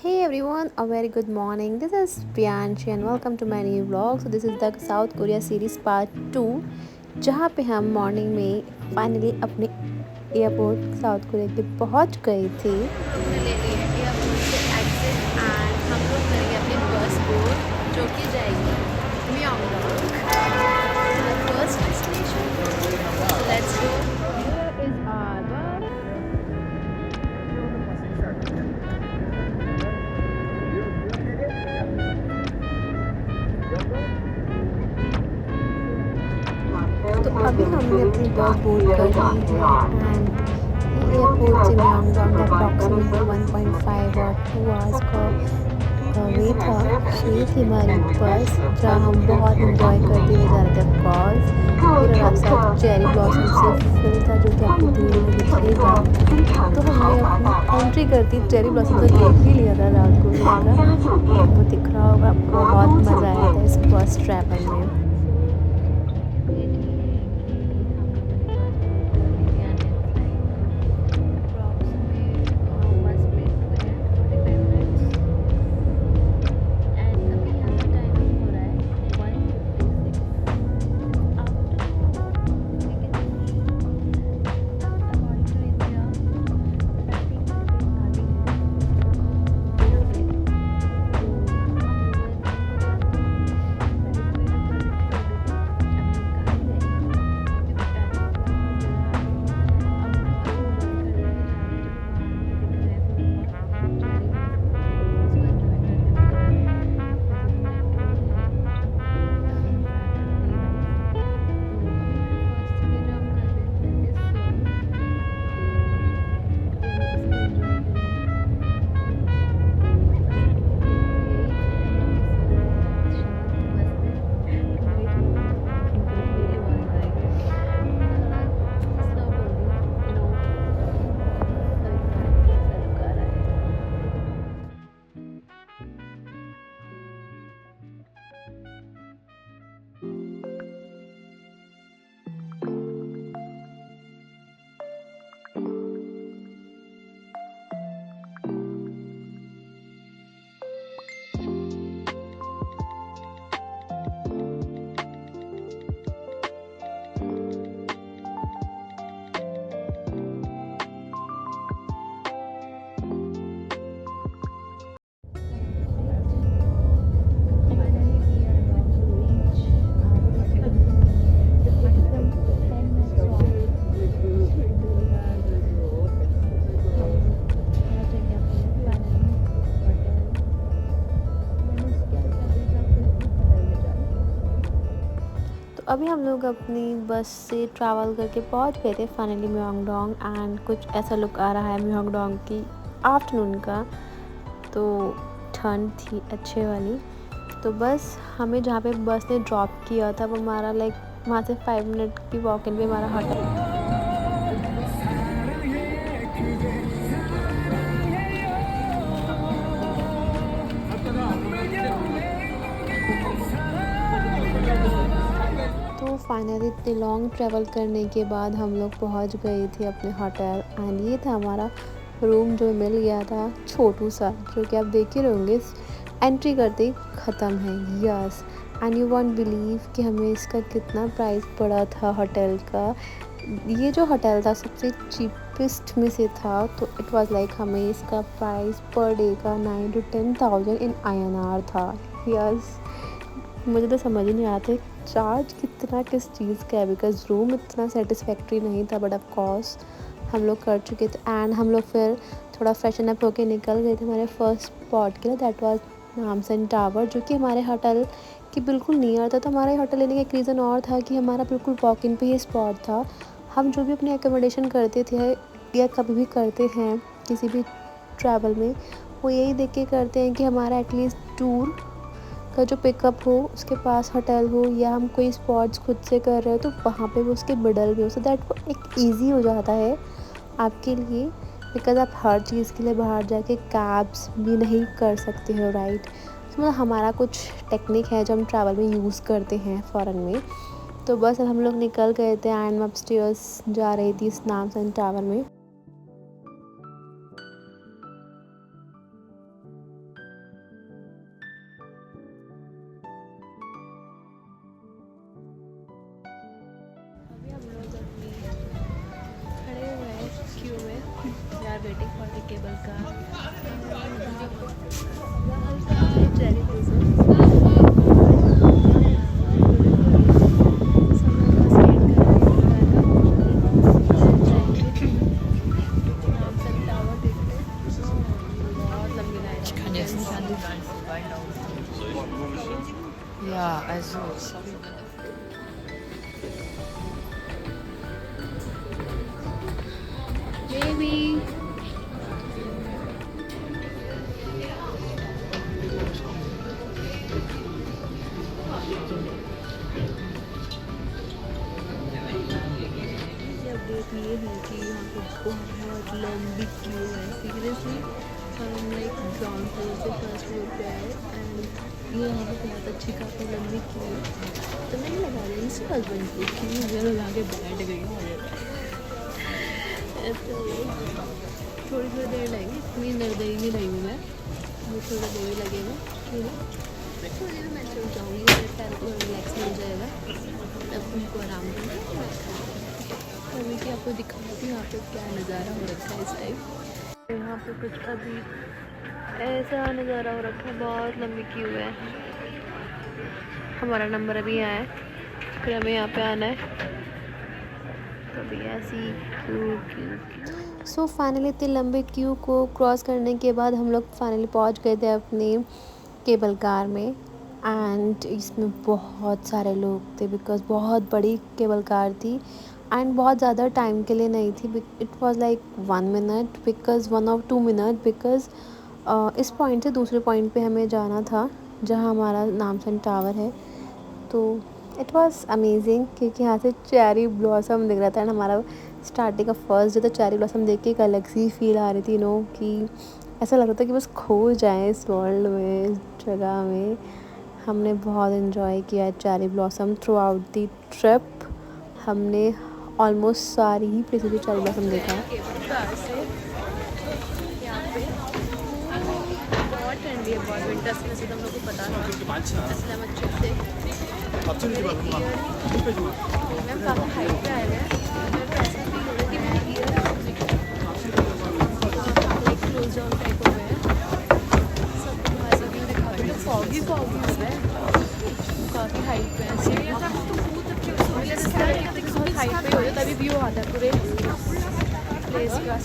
Hey everyone, a very good morning. This is Priyanshi and welcome to my new vlog. So this is the South Korea series part 2 जहाँ पे हम morning में finally अपने airport south Korea के पहुँच गए थे। हम लोग ने ले लिए एयरपोर्ट से एग्जिट एंड हम लोग करेंगे अपनी बस बोर्ड जो कि जाएगी Myeongdong, first destination. Let's go. Here is our bus. तो अभी हमने अपनी बस बोर्ड कर ली है एंड ये एयरपोर्ट से म्योंगडोंग अप्रॉक्सीमेटली 1.5 और 2 आवर्स का वे था। सो ये थी हमारी बस जहाँ हम बहुत इंजॉय करते हुए जा रहे थे। ऑफकोर्स पूरा रास्ता चेरी ब्लॉसम से फिल था जो कि आपको दूर में दिखेगा। तो हमने अपनी एंट्री करती चेरी ब्लॉसम तो देख ही लिया था रात को का। वो दिख रहा होगा। बहुत मज़ा आया था इस बस ट्रैवल में। अभी हम लोग अपनी बस से ट्रैवल करके पहुंच गए थे फाइनली म्योंगडोंग एंड कुछ ऐसा लुक आ रहा है म्योंगडोंग की आफ्टरनून का। तो ठंड थी अच्छे वाली। तो बस हमें जहाँ पे बस ने ड्रॉप किया था वो हमारा वहाँ से 5 मिनट की वॉक इन पे हमारा होटल। तो फाइनली इतने लॉन्ग ट्रैवल करने के बाद हम लोग पहुंच गए थे अपने होटल एंड ये था हमारा रूम जो मिल गया था छोटू सा जो कि आप देख ही रहे होंगे एंट्री करते ही ख़त्म है। Yes and you won't believe कि हमें इसका कितना प्राइस पड़ा था होटल का। ये जो होटल था सबसे चीपेस्ट में से था तो इट वाज लाइक हमें इसका प्राइस पर डे का 9 to 10,000 इन INR था। यस मुझे तो समझ ही नहीं आते चार्ज कितना किस चीज़ का है बिकॉज रूम इतना सेटिस्फैक्ट्री नहीं था। बट ऑफ कोर्स हम लोग कर चुके थे एंड हम लोग फिर थोड़ा फ्रेशन अप होके निकल गए थे हमारे फर्स्ट स्पॉट के लिए। दैट वाज नामसन टावर जो कि हमारे होटल के बिल्कुल नियर था। तो हमारा होटल लेने का एक रीज़न और था कि हमारा बिल्कुल वॉक इन पे ही स्पॉट था। हम जो भी अपनी एकोमोडेशन करते थे या कभी भी करते हैं किसी भी ट्रैवल में वो यही देख के करते हैं कि हमारा एटलीस्ट टूर का जो पिकअप हो उसके पास होटल हो या हम कोई स्पॉट्स खुद से कर रहे हो तो वहाँ पे वो उसके मिडल में हो। सो दैट वो एक ईजी हो जाता है आपके लिए बिकॉज़ आप हर चीज़ के लिए बाहर जाके कैब्स भी नहीं कर सकते हो राइट। तो मतलब हमारा कुछ टेक्निक है जो हम ट्रैवल में यूज़ करते हैं फ़ॉरेन में। तो बस अब हम लोग निकल गए थे एंड मैं अपस्टेयर्स जा रही थी इस नामसन टावर में। waiting for the cable car. Cherry blossom. Ja, also Baby. Update ये है कि यहाँ पे बहुत लंबी क्यू है सीरियसली। हम लाइक ग्राउंड फ्लोर से फर्स्ट फ्लोर पे आए एंड ये यहाँ पे बहुत अच्छी काफ़ी लंबी क्यू है। तो मैंने लगा रही इससे हस्बैंड को क्यू मुझे लगा के बैठ गई तो थोड़ी देर लगेगी, इतनी निर्दयी नहीं रही हूँ मैं, मुझे थोड़ा देर ही लगेगा ठीक है। मैं थोड़ी देर मैं चल जाऊँगी, मेरे पैर को रिलैक्स मिल जाएगा, तब उनको आराम दूँगी। अभी कि आपको दिखाती हूँ यहाँ पे क्या नज़ारा हो रखा है इस टाइम। यहाँ पे कुछ अभी ऐसा नज़ारा हो रखा है, बहुत लंबी क्यू है। हमारा नंबर अभी आया है, फिर हमें यहाँ पे आना है, तो अभी ऐसी क्यू। सो फाइनली इतनी लंबी क्यू को क्रॉस करने के बाद हम लोग फाइनली पहुँच गए थे अपनी केबल कार में। एंड इसमें बहुत सारे लोग थे बिकॉज़ बहुत बड़ी केबल कार थी एंड बहुत ज़्यादा टाइम के लिए नहीं थी। It was like 1 minute because 1 और 2 मिनट बिकॉज़ इस पॉइंट से दूसरे पॉइंट पे हमें जाना था जहाँ हमारा नामसन टावर है। तो इट वाज अमेजिंग क्योंकि यहाँ से चेरी ब्लॉसम दिख रहा था एंड हमारा स्टार्टिंग का फर्स्ट डे तो चेरी ब्लॉसम देख के एक अलग सी फील आ रही थी कि ऐसा लग रहा था कि बस खो जाए इस वर्ल्ड में, इस जगह में। हमने बहुत इन्जॉय किया cherry blossom through out the trip. हमने ऑलमोस्ट सारी ही प्लेसेस पे चेरी ब्लॉसम देखा है। बहुत ठंडी है, बहुत विंटर्स में से तुम लोग को पता है इसलिए हम अच्छे से मैम काफ़ी हाइट पे आए हैं। मेरे को ऐसा फील हो रहा है कि मेरे year like close down type हो गए हैं। सबको ऐसा व्यू दिखा रही है, फॉगी हो गया है, काफ़ी हाइट पे है। बहुत हाइट पे हो जाए तभी व्यू आता है पूरे प्लेस का।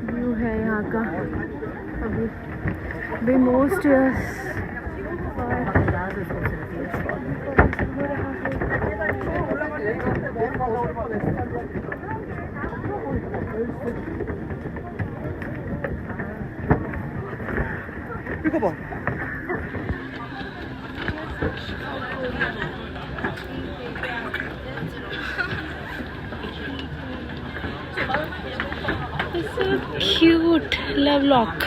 व्यू है यहाँ का अभी most 이거 봐. It's so cute, love lock.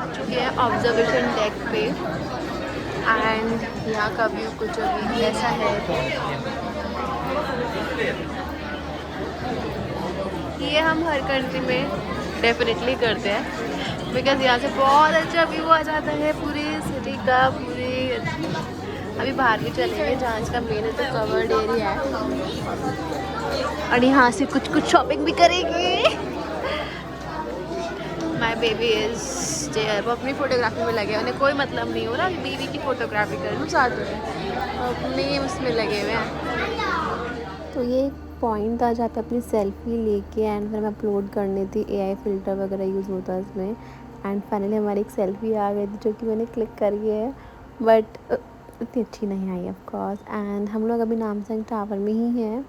चुके हैं ऑब्जर्वेशन डेक पे एंड यहाँ का व्यू कुछ अभी ऐसा है। ये हम हर कंट्री में डेफिनेटली करते हैं, बिकॉज यहाँ से बहुत अच्छा व्यू आ जाता है पूरी सिटी का। पूरी अभी बाहर भी चलेंगे जहाँ इसका मेन तो कवर्ड एरिया है, और यहाँ से कुछ शॉपिंग भी करेंगे। माई बेबी इज देयर, वो अपनी फोटोग्राफी में लगे, उन्हें कोई मतलब नहीं हो रहा बीवी की फोटोग्राफी कर लूँ साथ में, अपने उसमें लगे हुए हैं। तो ये एक पॉइंट था जहाँ पे अपनी सेल्फी लेके एंड फिर मैं अपलोड करनी थी। AI फ़िल्टर वगैरह यूज़ होता है इसमें, एंड फाइनली हमारी एक सेल्फी आ गई थी जो कि मैंने क्लिक करी है, बट इतनी अच्छी नहीं आई ऑफ कोर्स। एंड हम लोग अभी नामसंग टावर में ही हैं,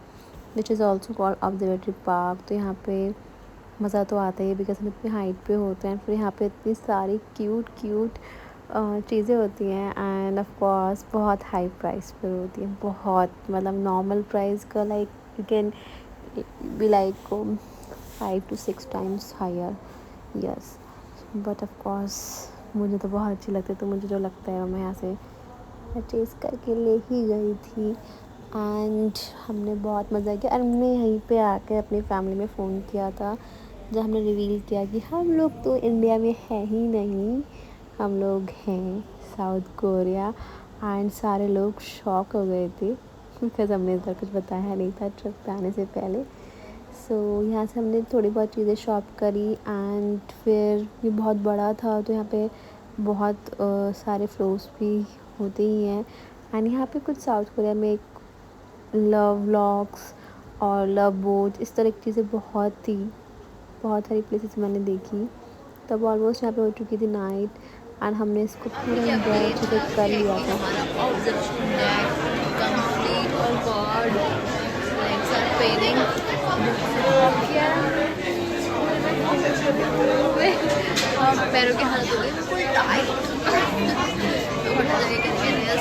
which is also called observatory park. तो यहाँ पे मज़ा तो आता है बिकॉज हम इतनी हाइट पे होते हैं, फिर यहाँ पे इतनी सारी क्यूट चीज़ें होती हैं, एंड ऑफ कोर्स बहुत हाई प्राइस पर होती है, बहुत मतलब नॉर्मल प्राइस का like you can be like 5 to 6 times higher, yes. But of course मुझे तो बहुत अच्छी लगती है, तो मुझे जो लगता है मैं यहाँ से परचेज़ करके ले ही गई थी। एंड हमने बहुत मज़ा किया, और हमने यहीं पे आकर अपनी फैमिली में फ़ोन किया था जब हमने रिवील किया कि हम लोग तो इंडिया में है ही नहीं, हम लोग हैं साउथ कोरिया। एंड सारे लोग शॉक हो गए थे बिकॉज़ हमने इधर कुछ बताया नहीं था ट्रिप पे आने से पहले। सो यहाँ से हमने थोड़ी बहुत चीज़ें शॉप करी, एंड फिर ये बहुत बड़ा था तो यहाँ पे बहुत सारे फ्लोर्स भी होते ही हैं। एंड यहाँ पे कुछ साउथ कोरिया में एक लव व्लॉग्स और लव बोट इस तरह की चीज़ें बहुत सारी प्लेसेस मैंने देखी। तब ऑलमोस्ट यहाँ पे हो चुकी थी नाइट, एंड हमने इसको पूरा एंजॉय अच्छे से कर लिया था। पैरों की हालत हो गई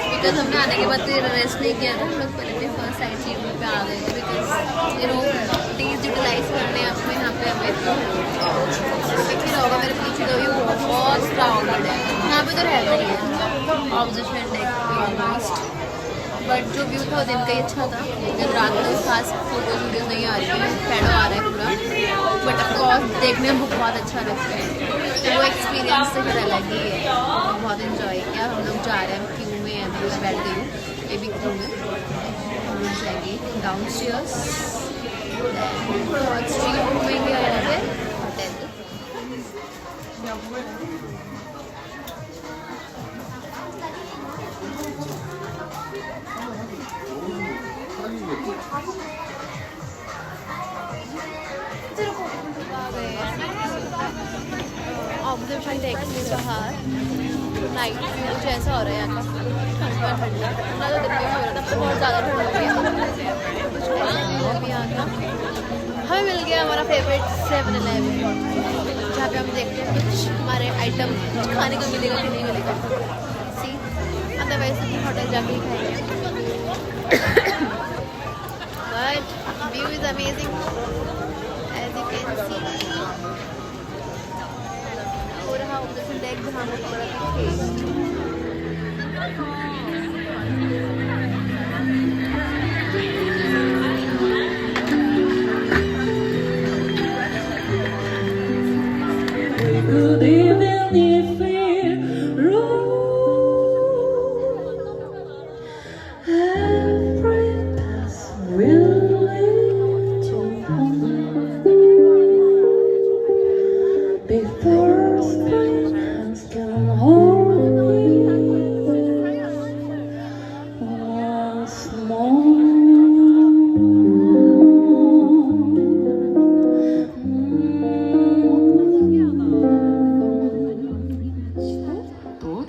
बिकॉज हमने आने के बाद रेस्ट नहीं किया था, हम लोग पहले फर्स्ट साइड सीट पे आ गए थे because you know days utilise करने अपने यहाँ पे हमें दिख ही होगा मेरे पीछे तो ये बहुत क्राउडेड है, यहाँ पे तो रहता ही है ऑब्जर्वेशन डेक ऑलमोस्ट। बट जो व्यू था वो दिन का ही अच्छा था, जब रात में खास फोटोज वीडियोज नहीं आ रही है, शैडो आ रहा है पूरा, बट ऑफकोर्स देखने में बहुत अच्छा लगता है। तो वो एक्सपीरियंस तो फिर अलग ही है, बहुत इन्जॉय किया। हम लोग जा रहे हैं क्यू में, अभी मैं बैठ गई हूँ बेबी क्यू में, हम लोग जाएंगे डाउन स्टेयर्स, स्ट्रीट घूमेंगे और फिर होटल। ऑब्जर्वेशन डेक से बाहर नाइट व्यू कुछ ऐसा हो रहा है यहाँ का, ठंडा ठंडा तो दिन में हो रहा था, तो बहुत ज़्यादा ठंड हो गया। कुछ व्यू भी यहाँ का हमें मिल गया हमारा फेवरेट 7-Eleven, जहाँ पे हम देखते हैं कुछ हमारे आइटम कुछ खाने को मिलेगा कि नहीं मिलेगा, सी अदरवाइज हम होटल जाके ही खाएंगे। But view is amazing as you can see. Deck जहाँ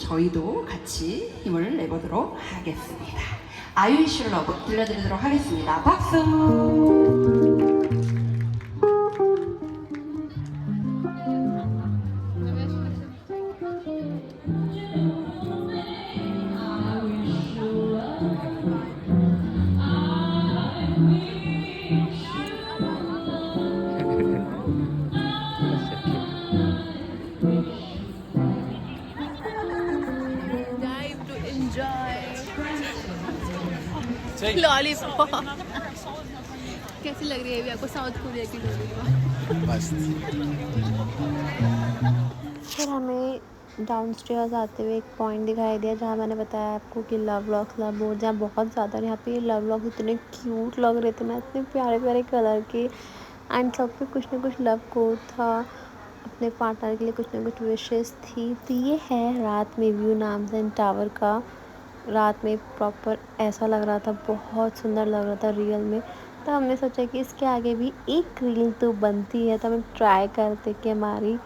저희도 같이 힘을 내보도록 하겠습니다. 아유이 씨를 들려드리도록 하겠습니다. 박수! लॉलीपॉप कैसी लग रही है अभी आपको साउथ कोरिया की लॉलीपॉप? मस्त। फिर हमें डाउनस्टेयर्स आते हुए एक पॉइंट दिखाई दिया जहाँ मैंने बताया आपको कि लव बोर्ड जहाँ बहुत ज़्यादा, यहाँ पे लव लॉक्स इतने क्यूट लग रहे थे ना, इतने प्यारे प्यारे कलर के। एंड सब पे कुछ ना कुछ लव कोड था, अपने पार्टनर के लिए कुछ ना कुछ विशेस थी। तो ये है रात में व्यू नामसन टावर का। रात में प्रॉपर ऐसा लग रहा था, बहुत सुंदर लग रहा था रियल में। तो हमने सोचा कि इसके आगे भी एक रील तो बनती है, तो हम ट्राई करते कि हमारी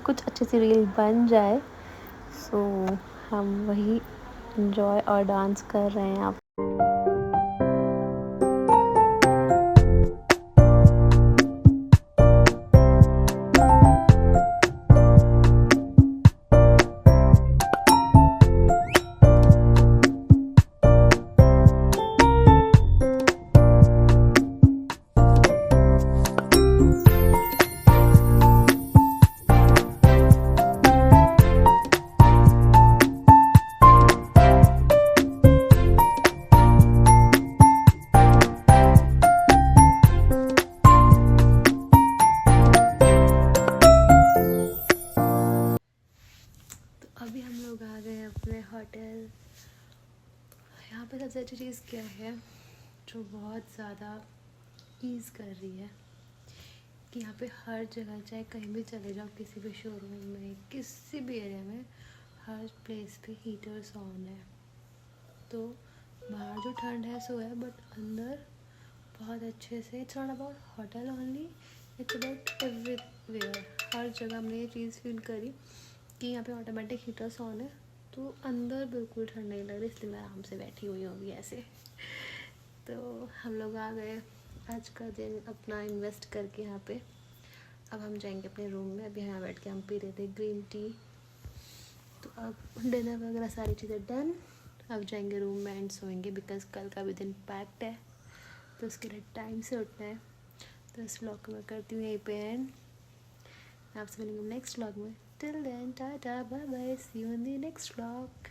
कुछ अच्छी सी रील बन जाए। सो हम वही इंजॉय और डांस कर रहे हैं आप। अभी हम लोग आ गए अपने होटल। यहाँ पे सबसे अच्छी चीज़ क्या है जो बहुत ज़्यादा ईज़ कर रही है कि यहाँ पे हर जगह, चाहे कहीं भी चले जाओ, किसी भी शोरूम में, किसी भी एरिया में, हर प्लेस पे हीटर्स ऑन है। तो बाहर जो ठंड है सो है, बट अंदर बहुत अच्छे से, it's not about hotel only, it's about everywhere. हर जगह हमने ये चीज़ फील करी कि यहाँ पे ऑटोमेटिक हीटर्स ऑन है, तो अंदर बिल्कुल ठंड नहीं लग रही, इसलिए मैं आराम से बैठी हुई होंगी ऐसे। तो हम लोग आ गए आज का दिन अपना इन्वेस्ट करके यहाँ पे। अब हम जाएंगे अपने रूम में। अभी यहाँ बैठ के हम पी रहे थे ग्रीन टी। तो अब डिनर वगैरह सारी चीज़ें डन। अब जाएंगे रूम में एंड सोएंगे, बिकॉज़ कल का भी दिन पैक्ड है, तो उसके लिए टाइम से उठना है। तो इस व्लॉग को मैं करती हूँ यहीं पे एंड। आपसे मिलेंगे नेक्स्ट व्लॉग में। Till then tata bye bye, see you in the next vlog.